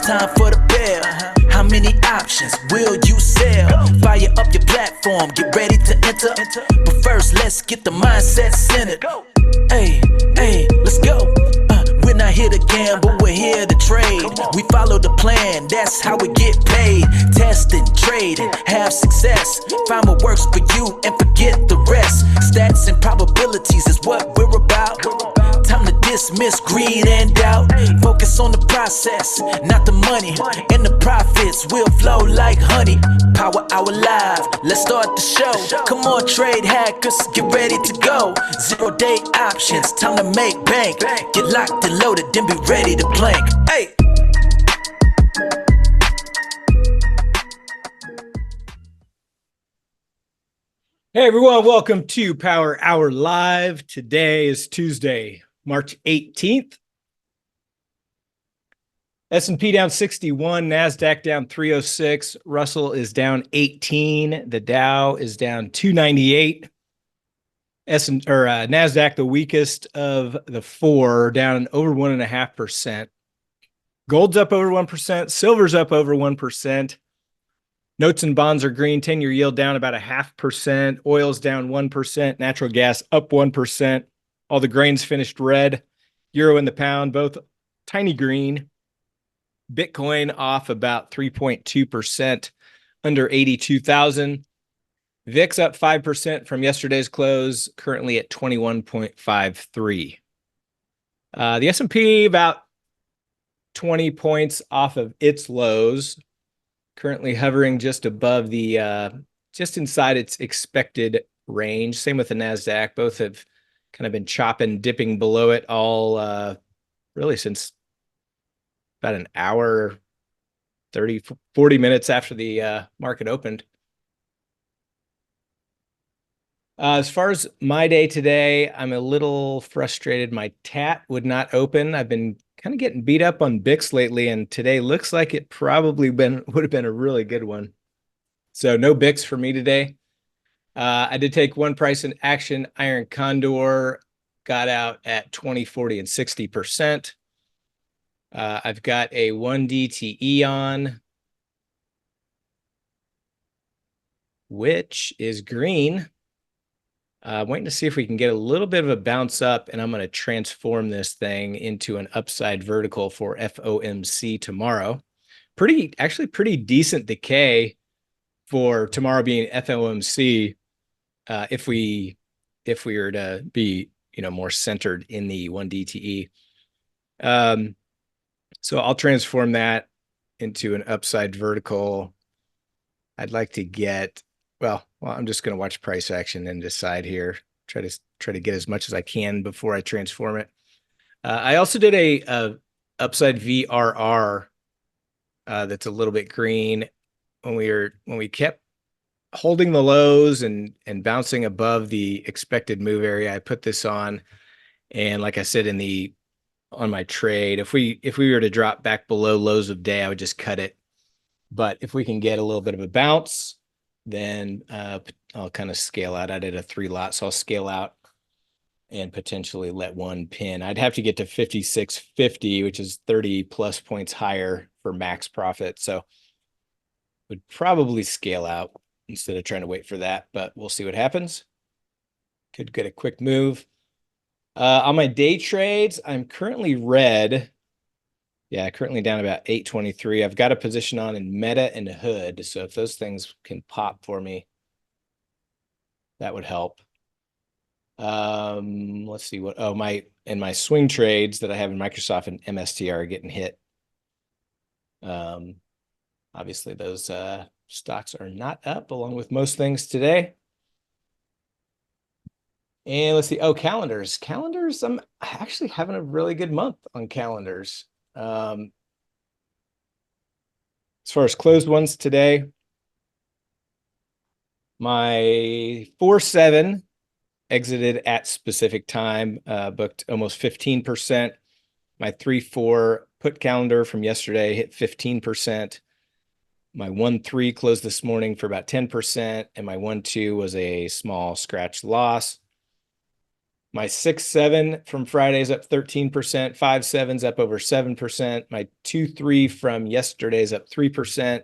time for the bell. How many options will you sell? Fire up your platform, get ready to enter. But first, let's get the mindset centered. Hey, hey, let's go. We're not here to gamble, we're here to trade. We follow the plan, that's how we get paid. Testing, trading, have success. Find what works for you and forget the rest. Stats and probabilities is what we're about. Time to dismiss greed and doubt. Focus on the process, not the money. And the profits will flow like honey. Power Hour Live, let's start the show. Come on, trade hackers, get ready to go. 0-day options, time to make bank. Get locked and loaded, then be ready to blank. Hey! Hey everyone, welcome to Power Hour Live. Today is Tuesday, March 18th. S&P down 61, NASDAQ down 306, Russell is down 18, the Dow is down 298. NASDAQ, the weakest of the four, down over 1.5%. Gold's up over 1%, silver's up over 1%. Notes and bonds are green, 10-year yield down about 0.5%. Oil's down 1%, natural gas up 1%. All the grains finished red. Euro and the pound, both tiny green. Bitcoin off about 3.2%, under 82,000. VIX up 5% from yesterday's close, currently at 21.53. The S&P about 20 points off of its lows, currently hovering just above the, just inside its expected range. Same with the NASDAQ. Both have kind of been chopping, dipping below it all really since about an hour, 30, 40 minutes after the market opened. As far as my day today, I'm a little frustrated. My TAT would not open. I've been kind of getting beat up on BIX lately, and today looks like it probably would have been a really good one. So no BIX for me today. I did take one price in action. Iron Condor got out at 20, 40, and 60%. I've got a 1 DTE on, which is green. Waiting to see if we can get a little bit of a bounce up, and I'm going to transform this thing into an upside vertical for FOMC tomorrow. Actually pretty decent decay for tomorrow being FOMC. If we were to be, more centered in the 1 DTE. So I'll transform that into an upside vertical. I'd like to get, well, I'm just going to watch price action and decide here. Try to get as much as I can before I transform it. I also did a upside VRR that's a little bit green. When we kept holding the lows and bouncing above the expected move area, I put this on, and like I said on my trade, if we were to drop back below lows of day, I would just cut it. But if we can get a little bit of a bounce, then I'll kind of scale out. I did a 3-lot, so I'll scale out and potentially let one pin. I'd have to get to 56.50, which is 30 plus points higher for max profit. So would probably scale out instead of trying to wait for that, but we'll see what happens. Could get a quick move. On my day trades, I'm currently red. Yeah, currently down about 823. I've got a position on in Meta and Hood, so if those things can pop for me, that would help. Let's see what. Oh, my swing trades that I have in Microsoft and MSTR are getting hit. Obviously, those stocks are not up, along with most things today. And let's see. Oh, calendars. Calendars. I'm actually having a really good month on calendars. As far as closed ones today, my 4-7 exited at specific time, booked almost 15%. My 3-4 put calendar from yesterday hit 15%. My 1-3 closed this morning for about 10%, and my 1-2 was a small scratch loss. My 6-7 from Friday is up 13%. 5-7's up over 7%. My 2-3 from yesterday is up 3%.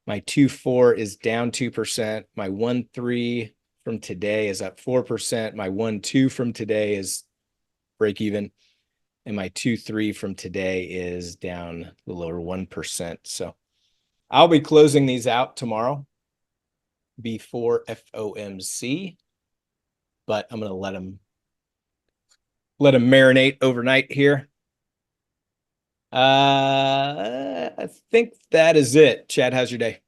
My 2-4 is down 2%. My 1-3 from today is up 4%. My 1-2 from today is break even. And my 2-3 from today is down a little over 1%. So I'll be closing these out tomorrow before FOMC, but I'm going to let them marinate overnight here. I think that is it. Chad, how's your day?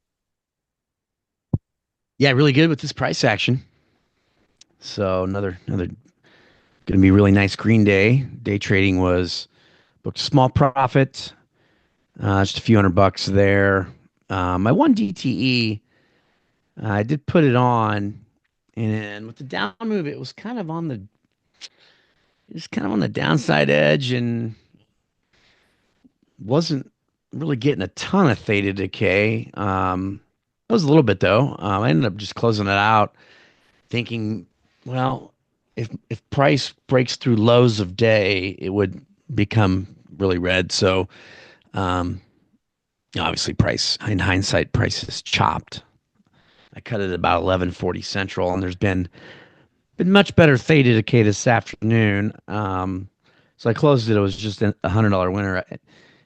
Yeah, really good with this price action. So another going to be really nice green day. Day trading was booked a small profit, just a few $100 there. My one DTE, I did put it on, and with the down move, it was kind of on the downside edge, and wasn't really getting a ton of theta decay. It was a little bit though. I ended up just closing it out, thinking, well, if price breaks through lows of day, it would become really red. So, um, obviously, price in hindsight, price is chopped. I cut it at about 11:40 Central, and there's been much better theta decay this afternoon. So I closed it. It was just a $100 winner.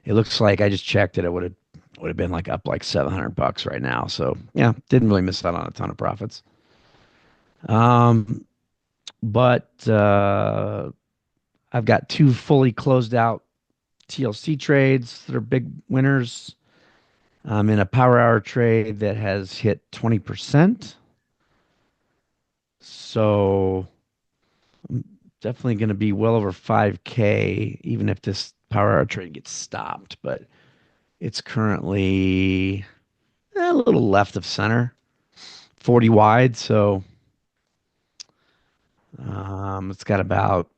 It looks like I just checked it. It would have been like up like $700 right now. So yeah, didn't really miss out on a ton of profits. But I've got two fully closed out TLC trades that are big winners. I'm in a power hour trade that has hit 20%. So I'm definitely going to be well over 5K, even if this power hour trade gets stopped. But it's currently a little left of center, 40 wide. So it's got about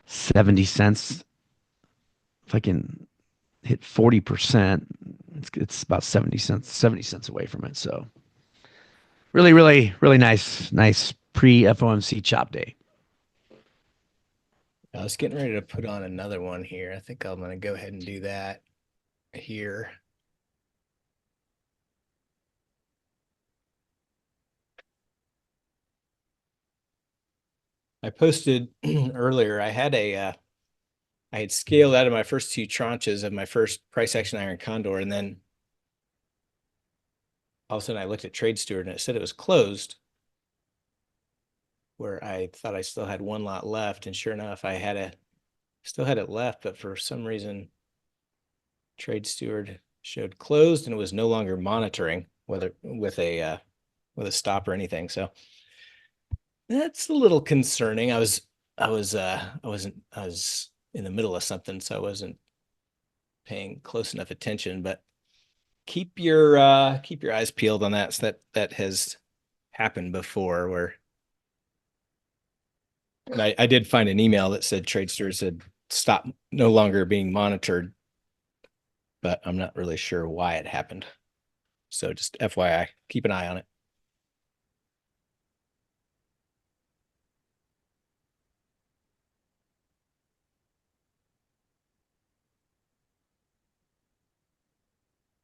70 cents. If I can hit 40%, it's about 70 cents away from it. So really, really, really nice pre FOMC chop day. I was getting ready to put on another one here. I think I'm going to go ahead and do that here. I posted earlier, I had scaled out of my first two tranches of my first price action iron Condor, and then all of a sudden I looked at Trade Steward and it said it was closed, where I thought I still had one lot left, and sure enough, still had it left, but for some reason Trade Steward showed closed and it was no longer monitoring whether with a stop or anything. So that's a little concerning. I was in the middle of something, so I wasn't paying close enough attention, but keep your eyes peeled on that. So that has happened before, where I did find an email that said Tradesters had stopped, no longer being monitored, but I'm not really sure why it happened. So just FYI, keep an eye on it.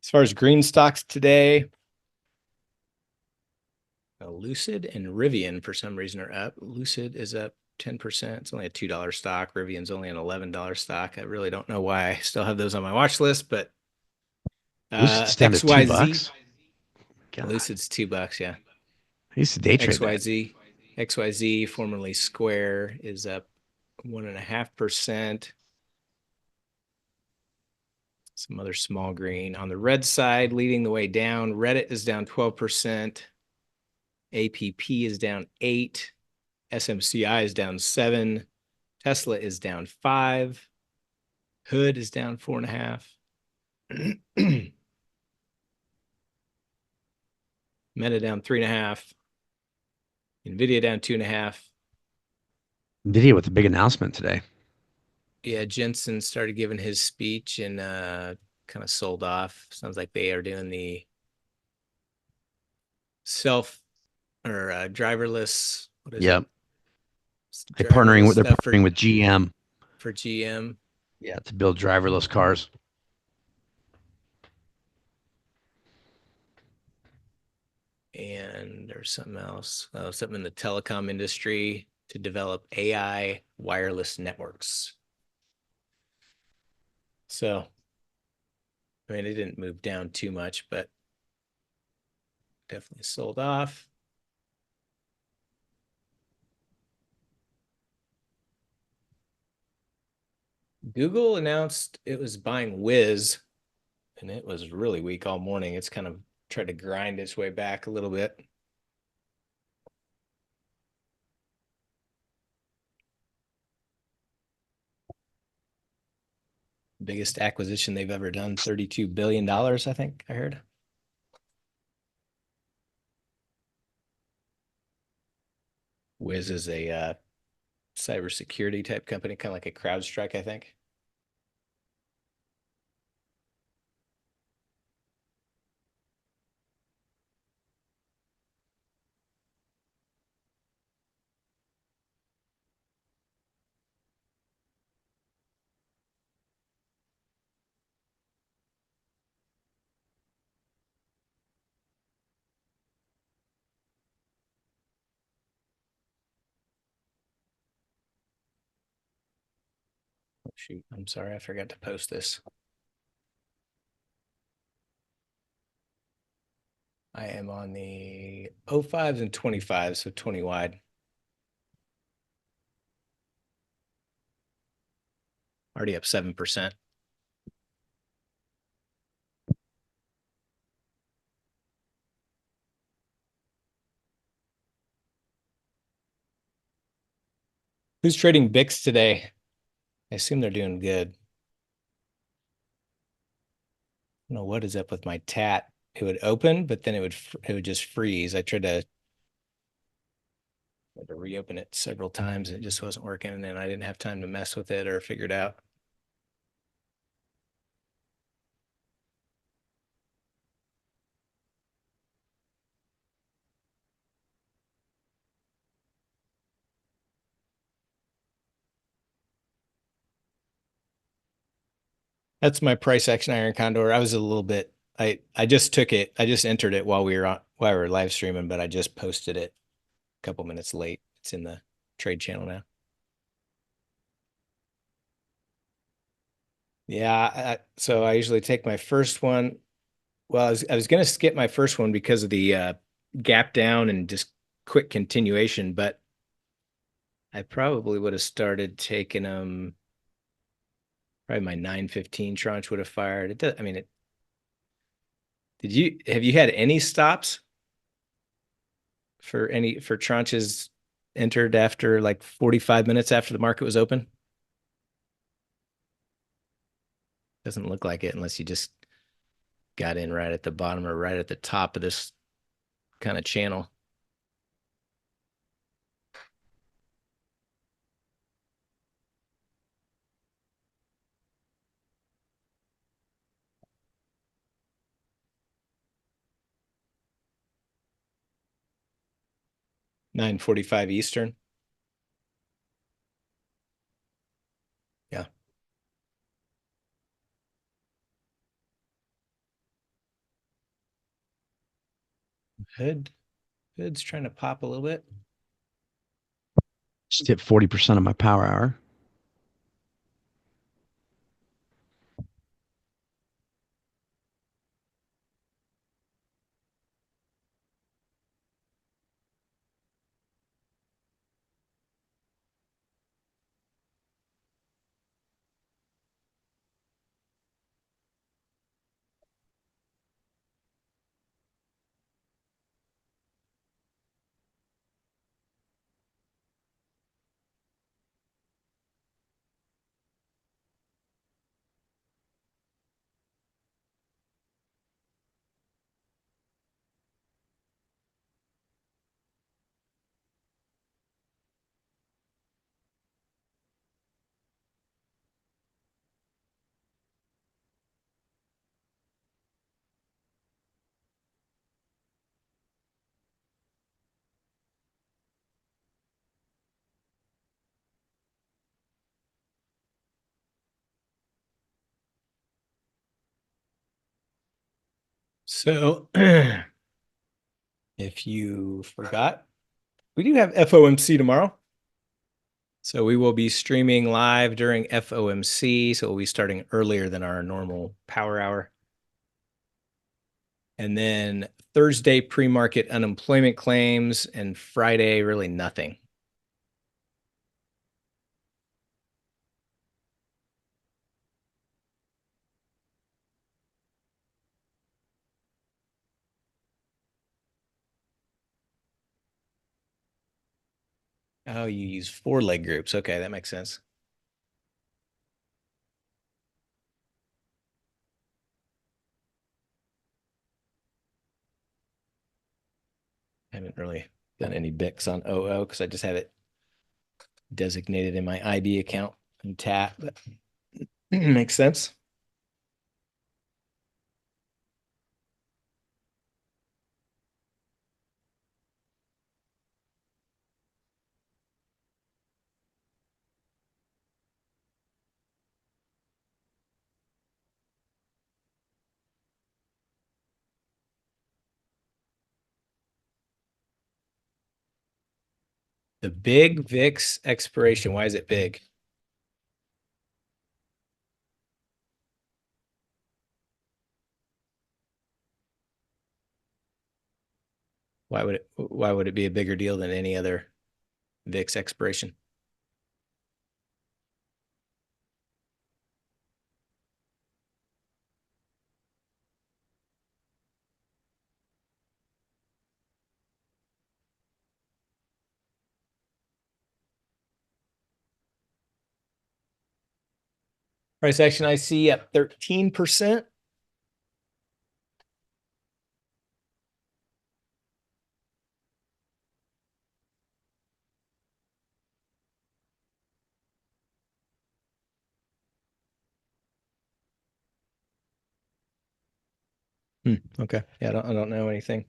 As far as green stocks today, Lucid and Rivian for some reason are up. Lucid is up 10%. It's only a $2 stock. Rivian's only an $11 stock. I really don't know why I still have those on my watch list, but Lucid's down to $2. God. Lucid's $2, yeah. I used to day trade XYZ, formerly Square, is up 1.5%. Some other small green. On the red side, leading the way down, Reddit is down 12%. APP is down 8%. SMCI is down 7%. Tesla is down 5%. Hood is down 4.5%. Meta down 3.5%. NVIDIA down 2.5%. NVIDIA with a big announcement today. Yeah, Jensen started giving his speech and kind of sold off. Sounds like they are doing the self or driverless. What is it? They're Driverless they're stuff partnering with GM. for GM. Yeah, to build driverless cars. And there's something else. Something in the telecom industry to develop AI wireless networks. So, I mean, it didn't move down too much, but definitely sold off. Google announced it was buying Wiz, and it was really weak all morning. It's kind of tried to grind its way back a little bit. Biggest acquisition they've ever done, $32 billion, I think I heard. Wiz is a cybersecurity type company, kind of like a CrowdStrike, I think. Oh, shoot, I'm sorry, I forgot to post this. I am on the 05s and 25s, so 20 wide. Already up 7%. Who's trading VIX today? I assume they're doing good. I don't know what is up with my TAT. It would open, but then it would just freeze. I tried to reopen it several times and it just wasn't working. And then I didn't have time to mess with it or figure it out. That's my price action iron Condor. I was a little bit, I just took it. I just entered it while we were live streaming, but I just posted it a couple minutes late. It's in the trade channel now. Yeah, so I usually take my first one. Well, I was going to skip my first one because of the gap down and just quick continuation, but I probably would have started taking them. Probably my 915 tranche would have fired. It does. I mean, have you had any stops for tranches entered after like 45 minutes after the market was open? Doesn't look like it unless you just got in right at the bottom or right at the top of this kind of channel. $9:45 Eastern. Yeah. Hood's trying to pop a little bit. Just hit 40% of my power hour. So if you forgot, we do have FOMC tomorrow. So we will be streaming live during FOMC. So we'll be starting earlier than our normal power hour. And then Thursday, pre-market unemployment claims, and Friday, really nothing. Oh, you use 4-leg groups. Okay, that makes sense. I haven't really done any BICs on OO because I just have it designated in my IB account and tap. But makes sense. The big VIX expiration. Why is it big? Why would it be a bigger deal than any other VIX expiration? Price action I see up 13%. Okay. Yeah, I don't know anything.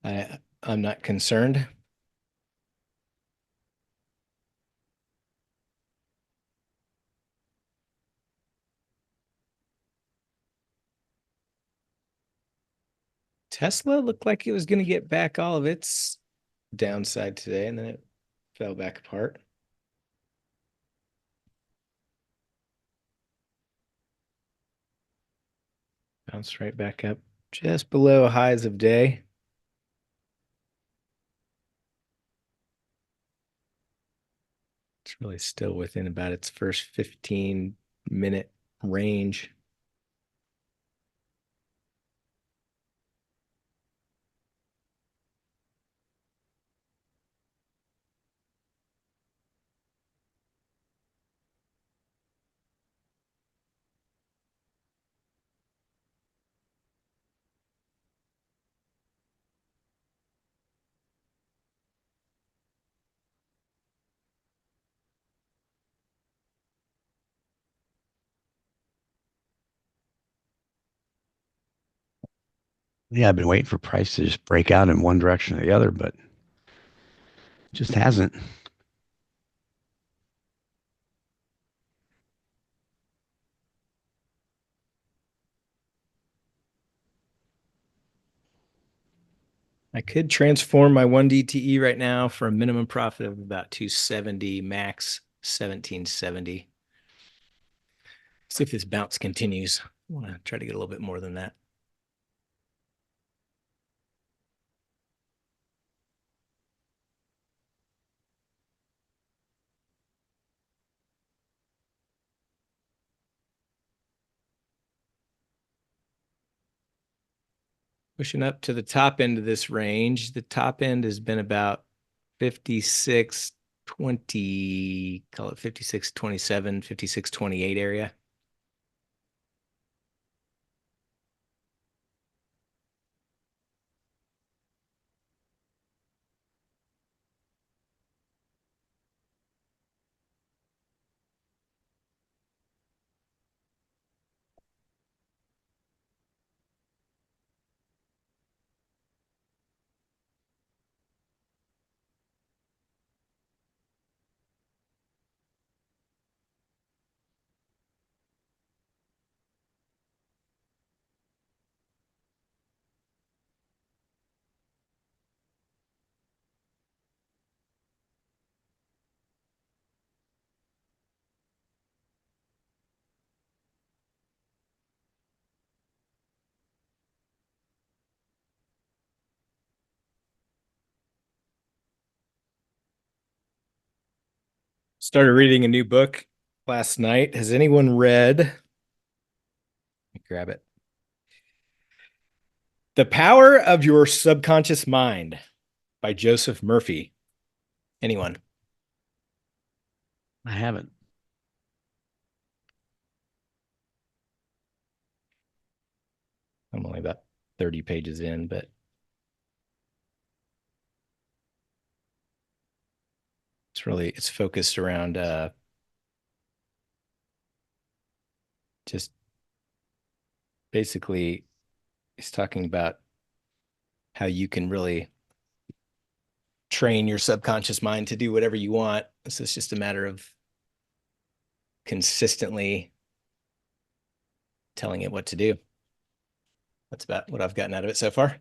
I'm not concerned. Tesla looked like it was going to get back all of its downside today, and then it fell back apart. Bounced right back up just below highs of day. It's really still within about its first 15-minute range. Yeah, I've been waiting for price to just break out in one direction or the other, but just hasn't. I could transform my 1 DTE right now for a minimum profit of about 270, max 1770. See if this bounce continues. I want to try to get a little bit more than that. Pushing up to the top end of this range. The top end has been about 56.20, call it 56.27, 56.28 area. Started reading a new book last night. Has anyone read? Let me grab it. The Power of Your Subconscious Mind by Joseph Murphy. Anyone? I haven't. I'm only about 30 pages in, but it's focused around just basically he's talking about how you can really train your subconscious mind to do whatever you want. So it's just a matter of consistently telling it what to do. That's about what I've gotten out of it so far.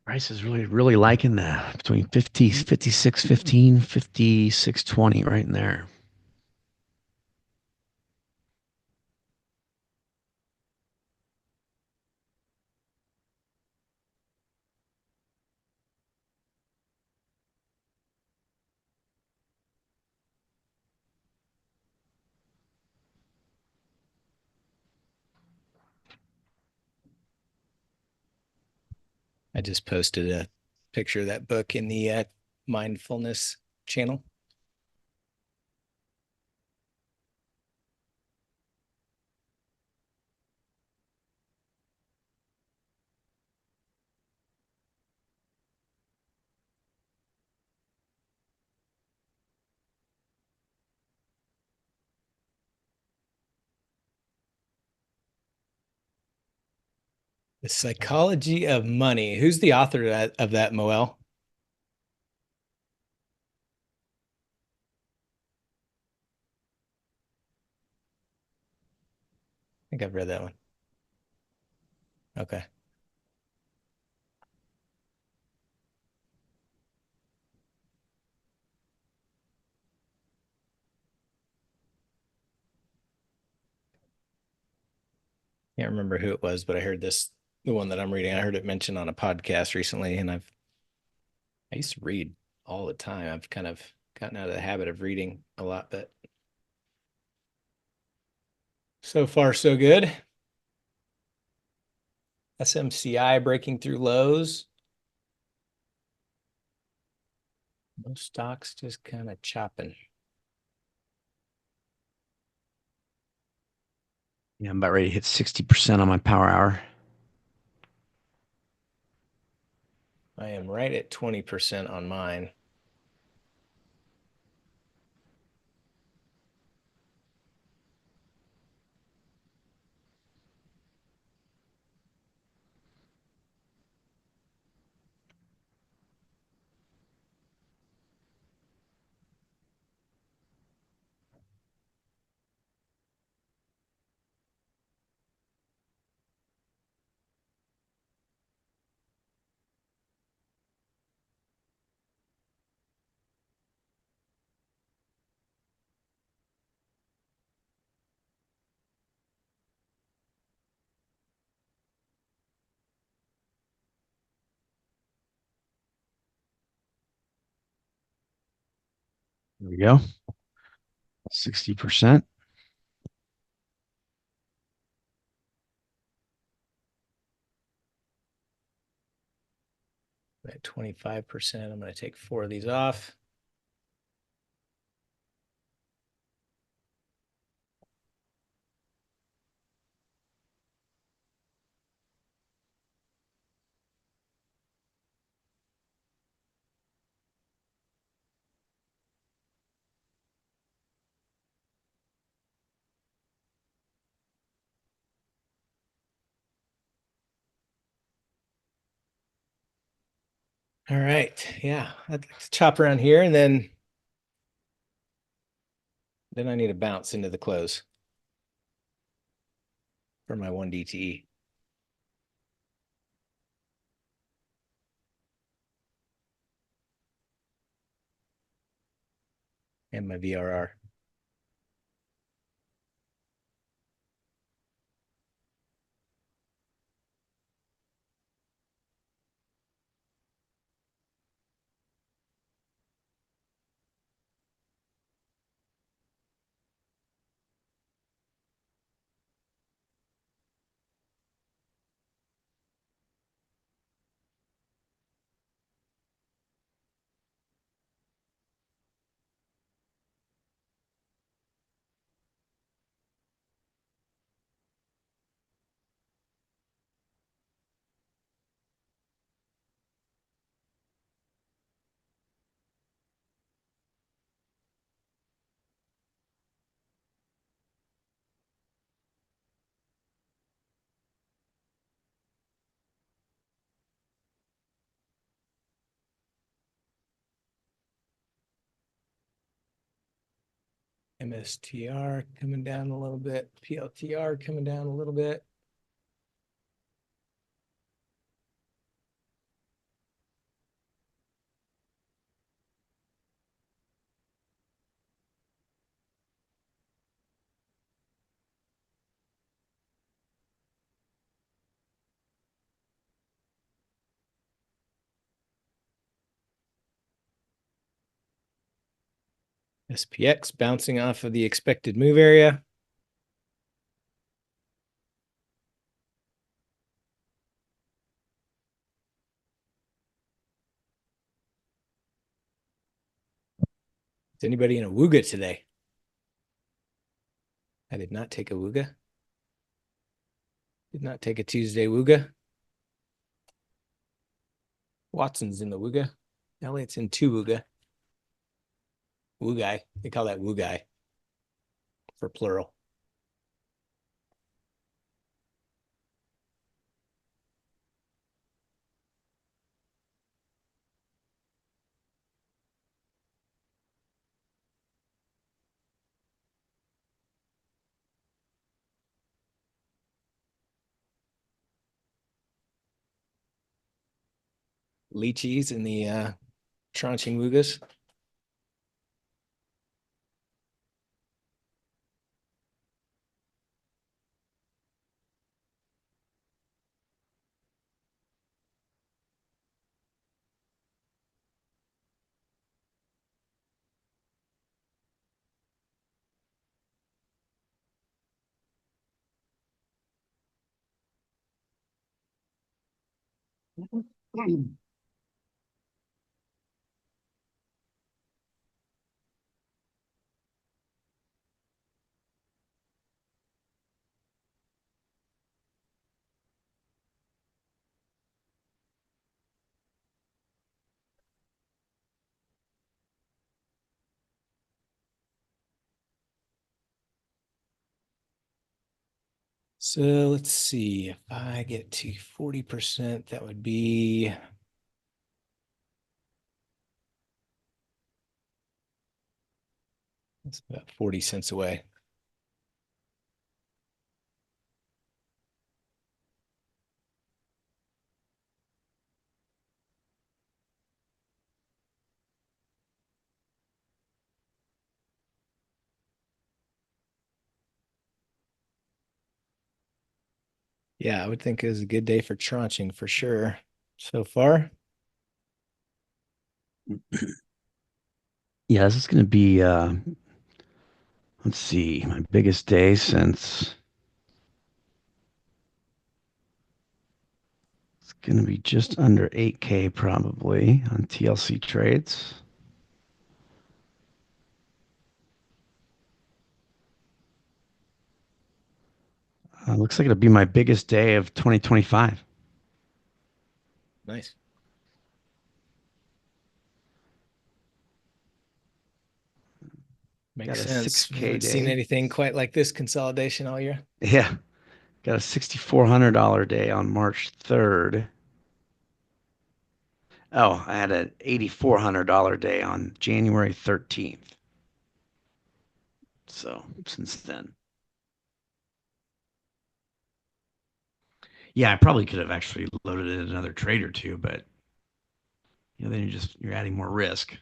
Price is really liking that between 50, 56.15, 56.20, right in there. I just posted a picture of that book in the mindfulness channel. The Psychology of Money. Who's the author of that Moel? I think I've read that one. Okay. Can't remember who it was, but I heard the one that I'm reading, I heard it mentioned on a podcast recently, and I used to read all the time. I've kind of gotten out of the habit of reading a lot, but so far so good. SMCI breaking through lows. Most stocks just kind of chopping. Yeah, I'm about ready to hit 60% on my power hour. I am right at 20% on mine. There we go. 60%. At 25%, I'm going to take 4 of these off. All right. Yeah. I'd like to chop around here and then I need to bounce into the close for my 1 DTE. And my VRR. MSTR coming down a little bit. PLTR coming down a little bit. SPX bouncing off of the expected move area. Is anybody in a Wooga today? I did not take a Wooga. Did not take a Tuesday Wooga. Watson's in the Wooga. Elliott's in 2 Wooga. Woogai. They call that Woogai for plural. Lychees in the tranching Woogas. So let's see, if I get to 40%, that would be that's about 40 cents away. Yeah, I would think it was a good day for tranching for sure so far. Yeah, this is going to be, let's see, my biggest day since it's going to be just under 8K probably on TLC trades. Looks like it'll be my biggest day of 2025. Nice. Makes Got a sense. We 6K haven't seen day. anything quite like this consolidation all year. Yeah, got a $6,400 day on March 3rd. Oh, I had an $8,400 day on January 13th. So since then, yeah, I probably could have actually loaded in another trade or two, but then you're adding more risk.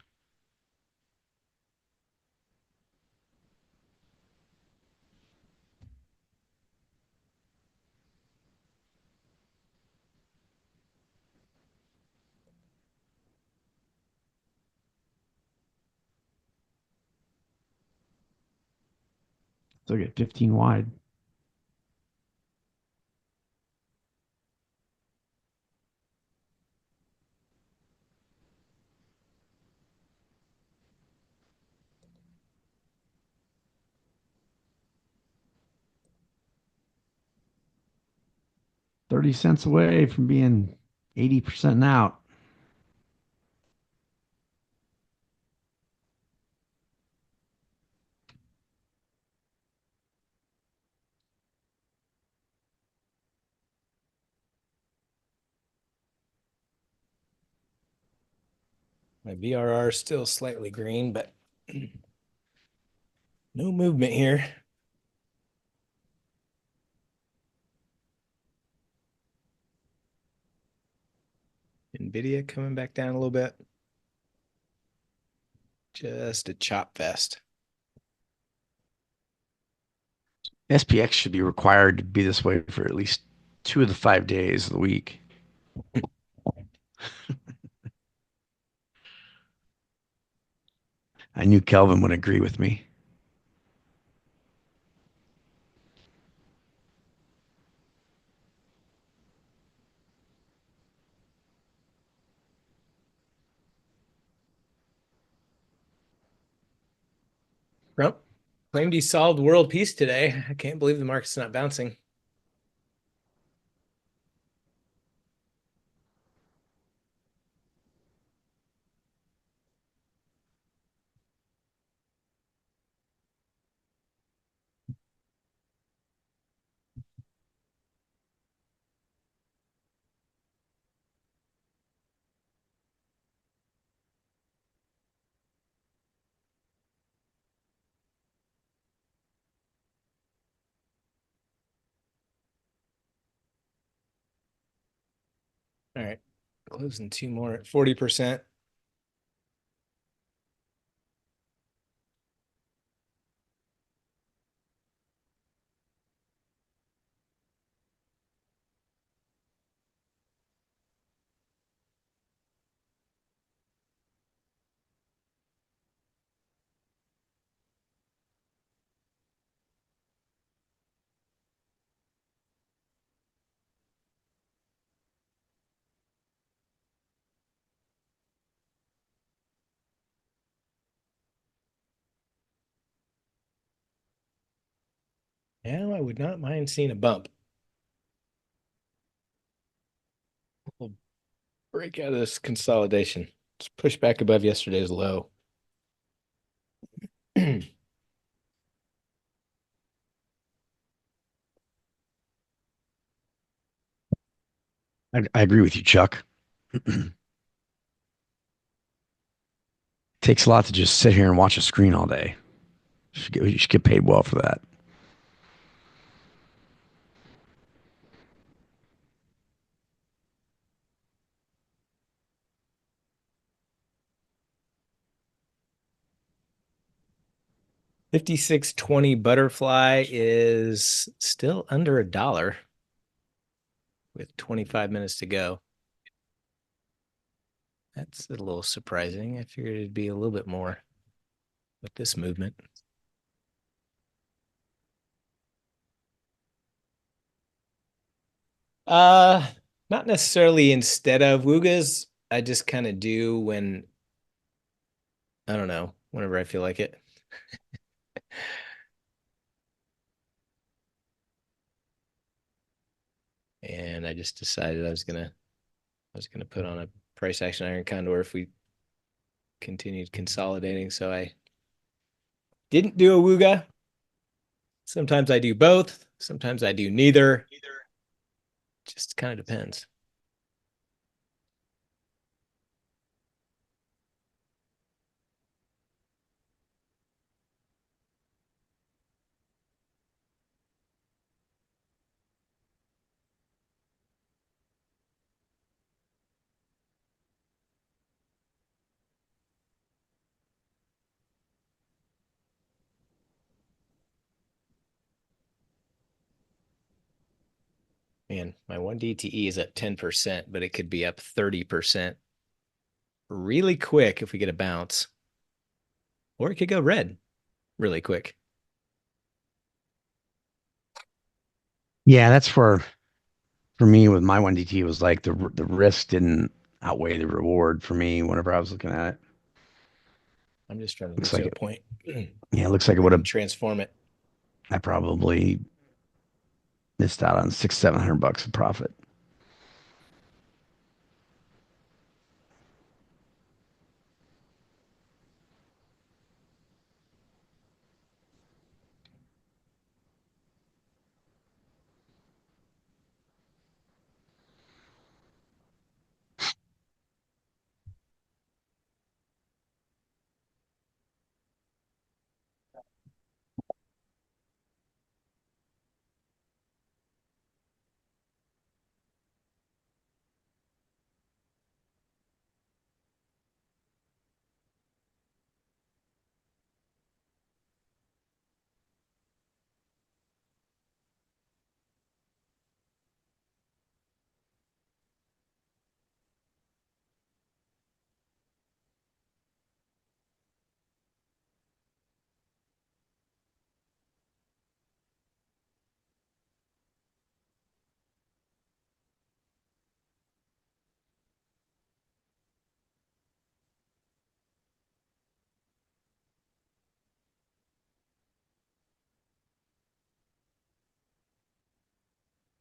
Still get 15 wide. $0.30 away from being 80% out. My VRR is still slightly green, but no movement here. NVIDIA coming back down a little bit. Just a chop fest. SPX should be required to be this way for at least 2 of the 5 days of the week. I knew Kelvin would agree with me. Trump claimed he solved world peace today. I can't believe the market's not bouncing. All right, closing two more at 40%. Now I would not mind seeing a bump. We'll break out of this consolidation. Let's push back above yesterday's low. I agree with you, Chuck. Takes a lot to just sit here and watch a screen all day. You should get paid well for that. $56.20 butterfly is still under $1 with 25 minutes to go. That's a little surprising. I figured it'd be a little bit more with this movement. Not necessarily instead of Woogas. I just kind of do when, I don't know, whenever I feel like it. And I just decided I was gonna put on a price action iron Condor if we continued consolidating. So I didn't do a Wooga. Sometimes I do both. Sometimes I do neither. Just kind of depends. Man, my one DTE is at 10%, but it could be up 30% really quick if we get a bounce. Or it could go red really quick. Yeah, that's for me with my one DT was like the risk didn't outweigh the reward for me whenever I was looking at it. I'm just trying to Looks get to like a point. Yeah, it looks like it I would can have. transform it. I probably missed out on 600-700 bucks of profit.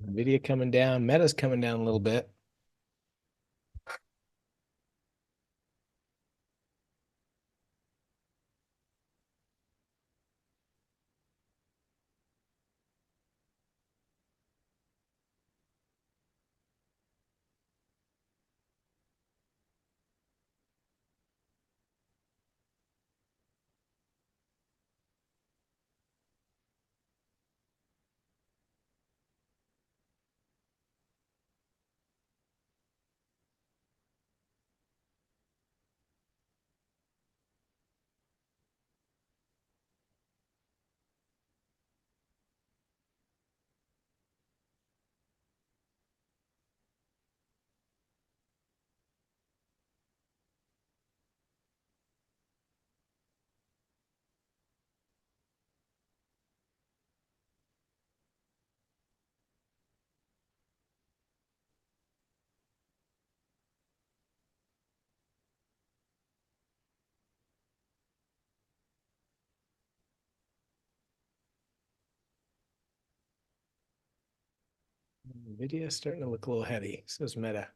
Nvidia coming down. Meta's coming down a little bit. Nvidia starting to look a little heavy. So is Meta.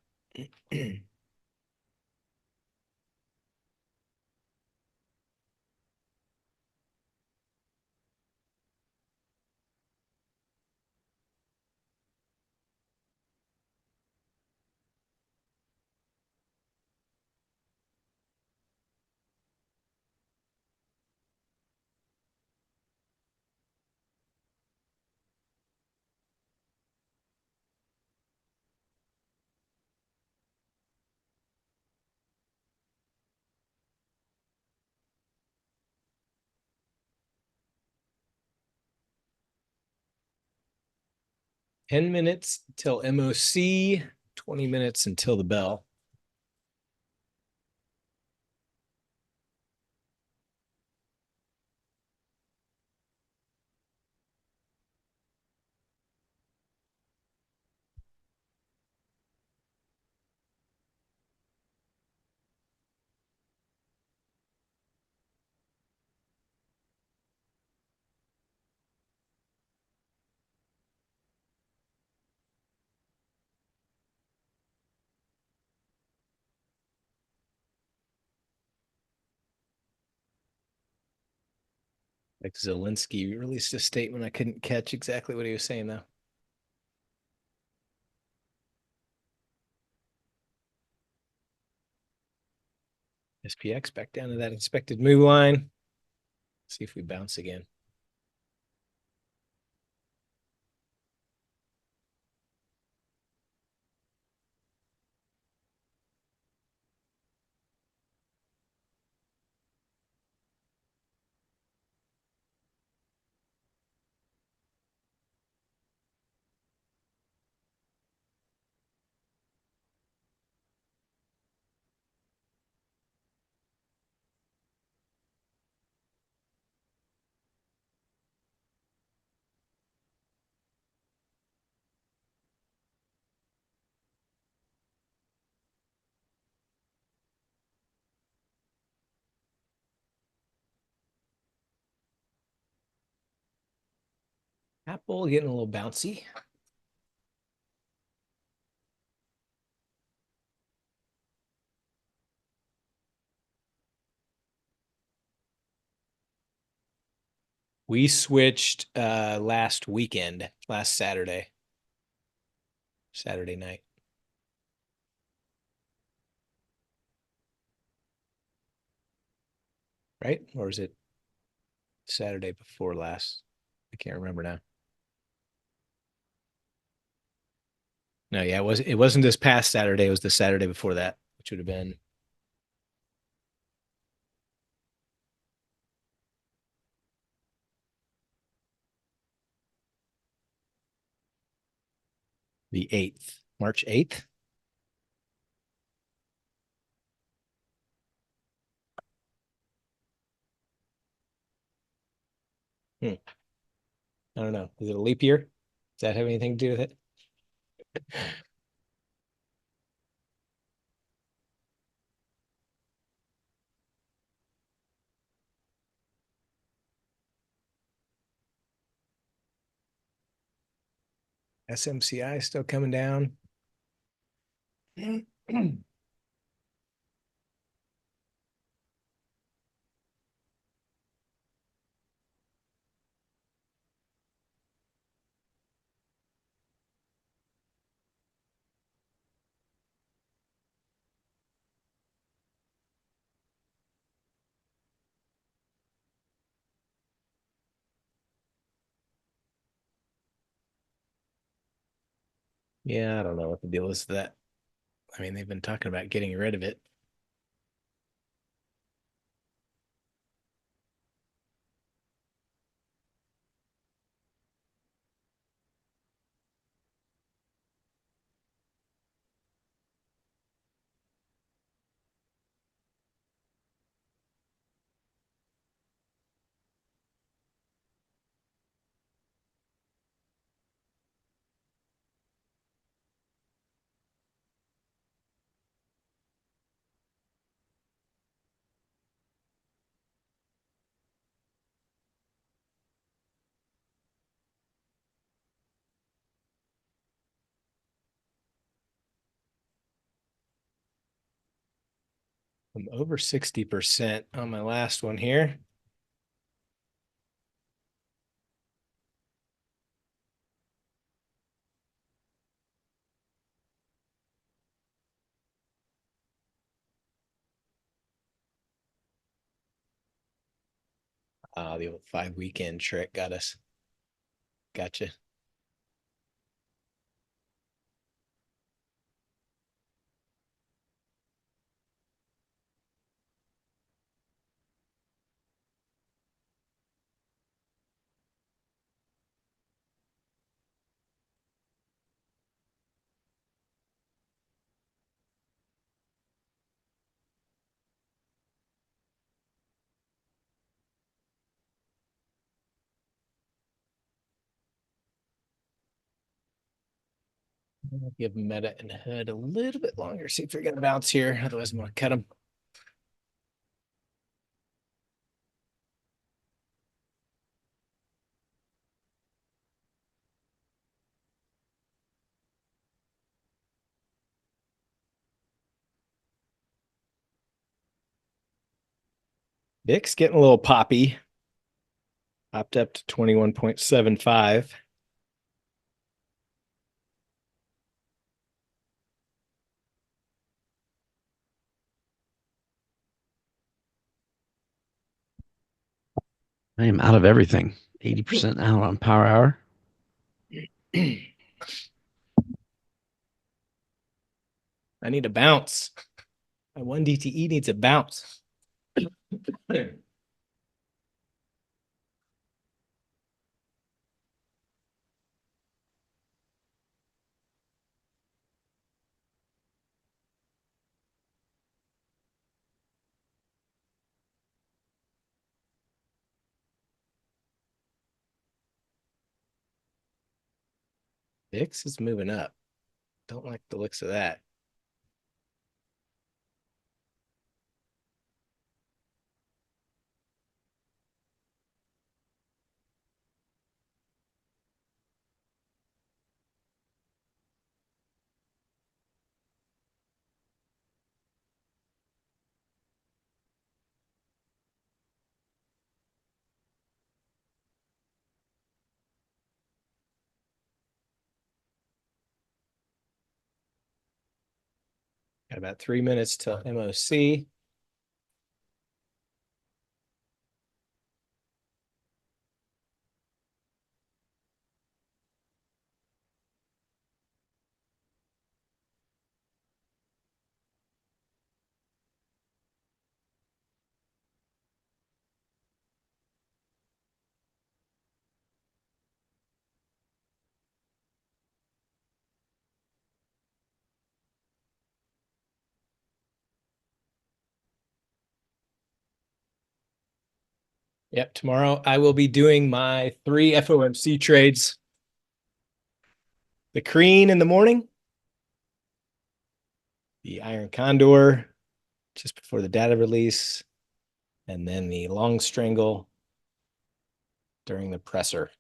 10 minutes till MOC, 20 minutes until the bell. Like Zelensky released a statement. I couldn't catch exactly what he was saying though. SPX back down to that expected move line. See if we bounce again. Apple getting a little bouncy. We switched last Saturday night. Right? Or is it Saturday before last? I can't remember now. No, yeah, it wasn't this past Saturday, it was the Saturday before that, which would have been the 8th, March 8th. I don't know. Is it a leap year? Does that have anything to do with it? SMCI still coming down. Yeah, I don't know what the deal is with that. I mean, they've been talking about getting rid of it. I'm over 60% on my last one here. The old 5 weekend trick got us. Gotcha. I'll give Meta and Hood a little bit longer. See if they're gonna bounce here. Otherwise, I'm gonna cut them. VIX getting a little poppy. Popped up to 21.75. I am out of everything. 80% out on Power Hour. I need a bounce. My one DTE needs a bounce. VIX is moving up. Don't like the looks of that. Got about 3 minutes till MOC. Yep, tomorrow I will be doing my 3 FOMC trades. The Crean in the morning, the Iron Condor just before the data release, and then the Long Strangle during the presser.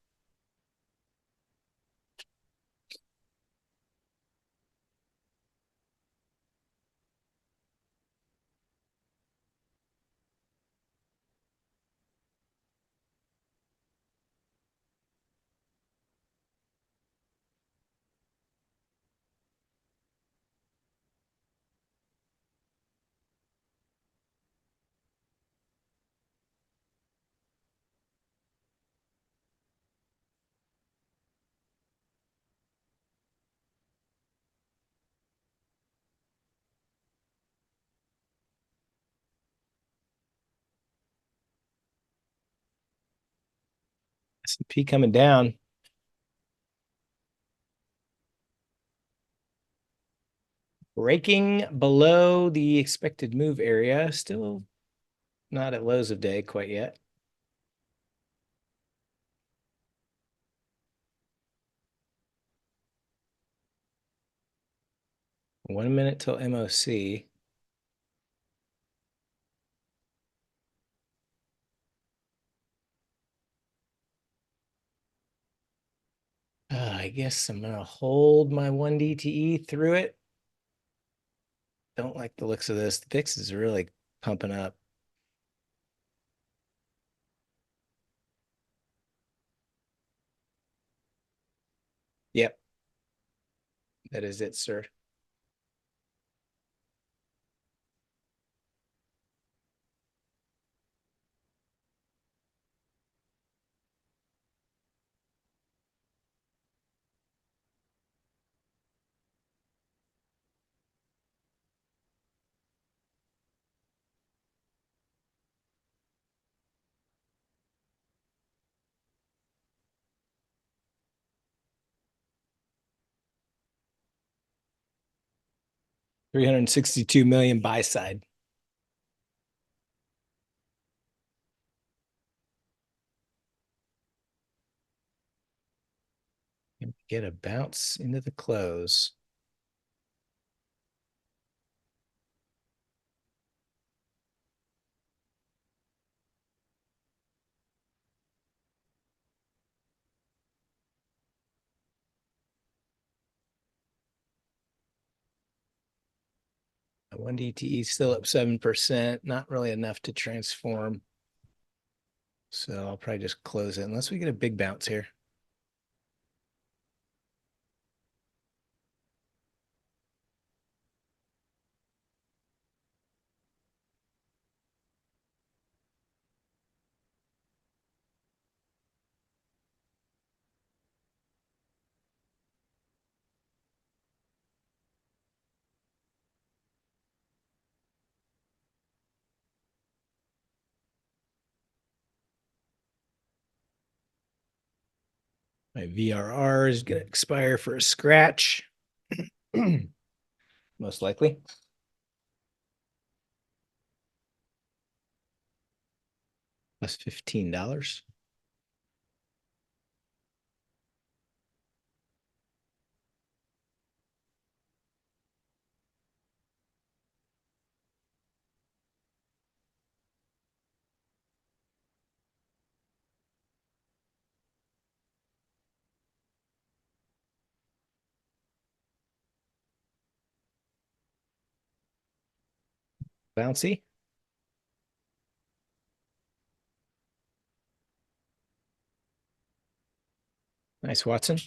S&P coming down. Breaking below the expected move area. Still not at lows of day quite yet. One minute till MOC. I guess I'm gonna hold my 1 DTE through it. Don't like the looks of this. The VIX is really pumping up. Yep. That is it, sir. $362 million buy side. Get a bounce into the close. One DTE still up 7%, not really enough to transform. So I'll probably just close it unless we get a big bounce here. My VRR is going to expire for a scratch. Most likely. Plus $15. Bouncy. Nice, Watson.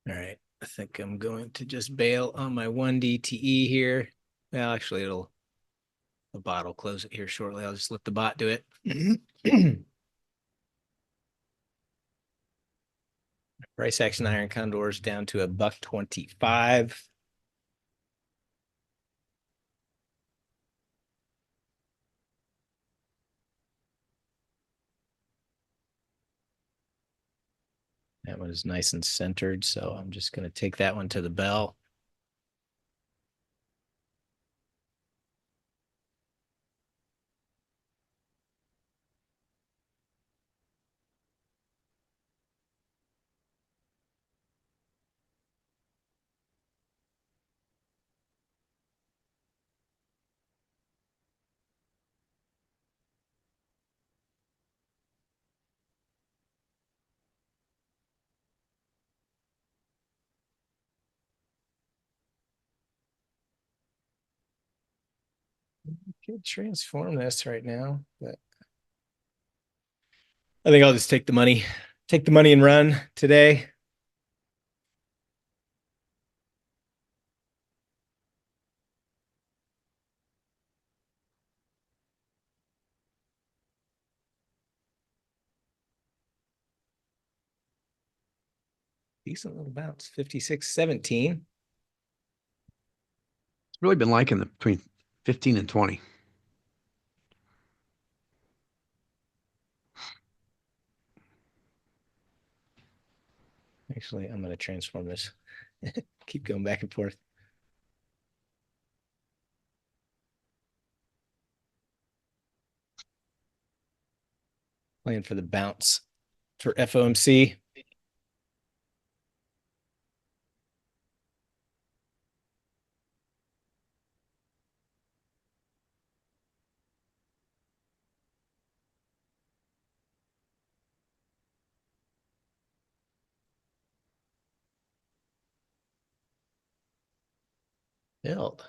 All right. I think I'm going to just bail on my one DTE here. Well, actually, the bot will close it here shortly. I'll just let the bot do it. Price action iron condors down to $1.25. That one is nice and centered, so I'm just going to take that one to the bell. Could transform this right now, but I think I'll just take the money and run today. Decent little bounce, 56.17. It's really been liking the between 15 and 20. Actually, I'm going to transform this. Keep going back and forth. Playing for the bounce for FOMC. Build.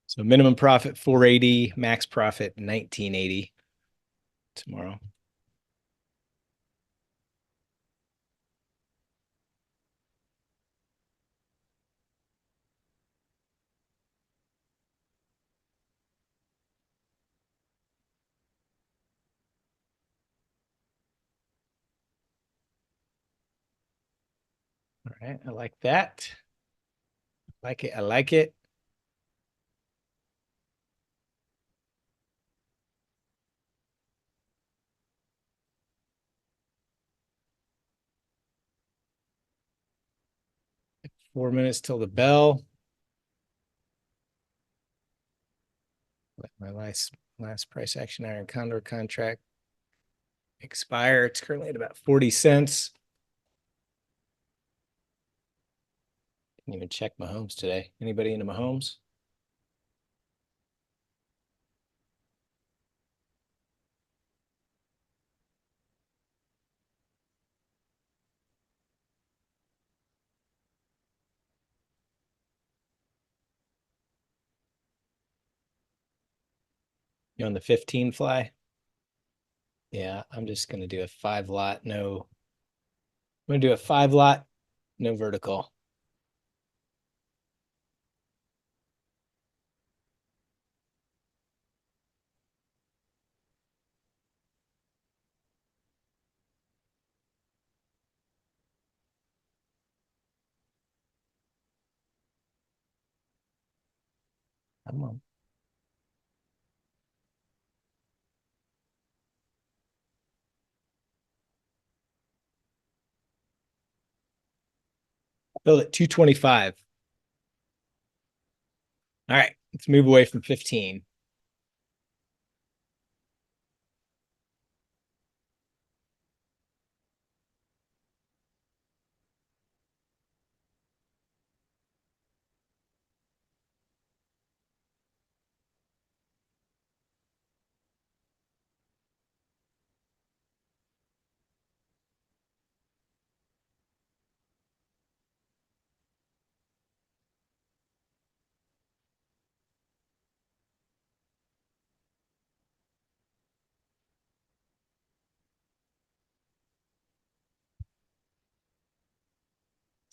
So minimum profit 480, max profit 1980 tomorrow. All right, I like that. Like it. I like it. Four minutes till the bell. Let my last price action iron Condor contract expire. It's currently at about 40 cents. Didn't even check Mahomes today. Anybody into Mahomes? You on the 15 fly? Yeah, I'm just gonna do a 5 lot. No, I'm gonna do a 5 lot, no vertical. Come on. Build at 225. All right, let's move away from 15.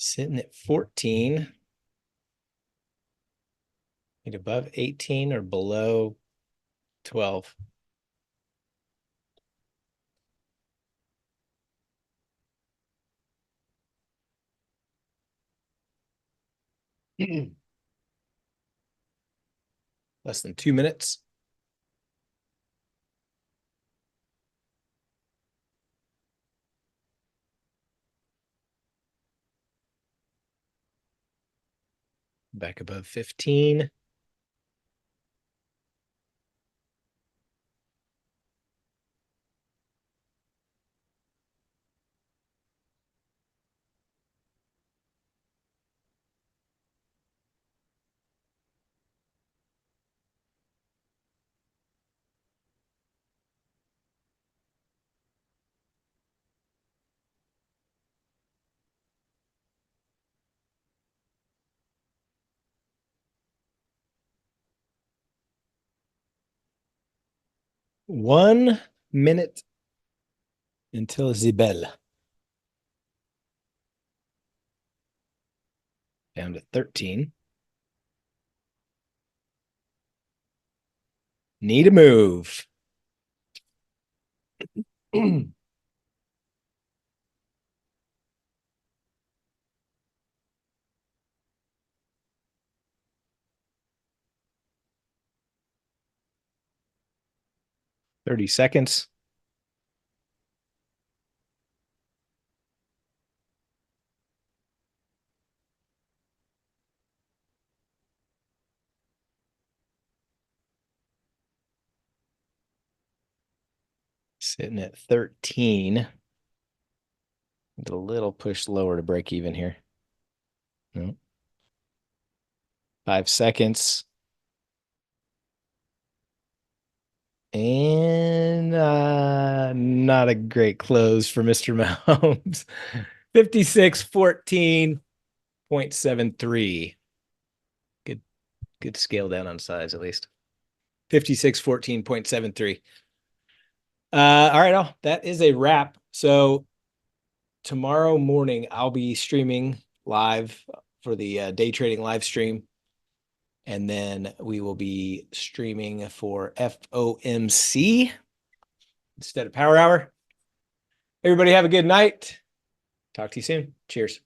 Sitting at 14. Need above 18 or below 12. Less than 2 minutes. Back above 15. One minute until the bell. Down to 13. Need a move. 30 seconds. Sitting at 13. Get a little push lower to break even here. No. 5 seconds. And not a great close for Mr. Mahomes. 56-14.73. Good scale down on size at least. 56-14.73. All right, that is a wrap. So tomorrow morning I'll be streaming live for the day trading live stream. And then we will be streaming for FOMC instead of Power Hour. Everybody have a good night. Talk to you soon. Cheers.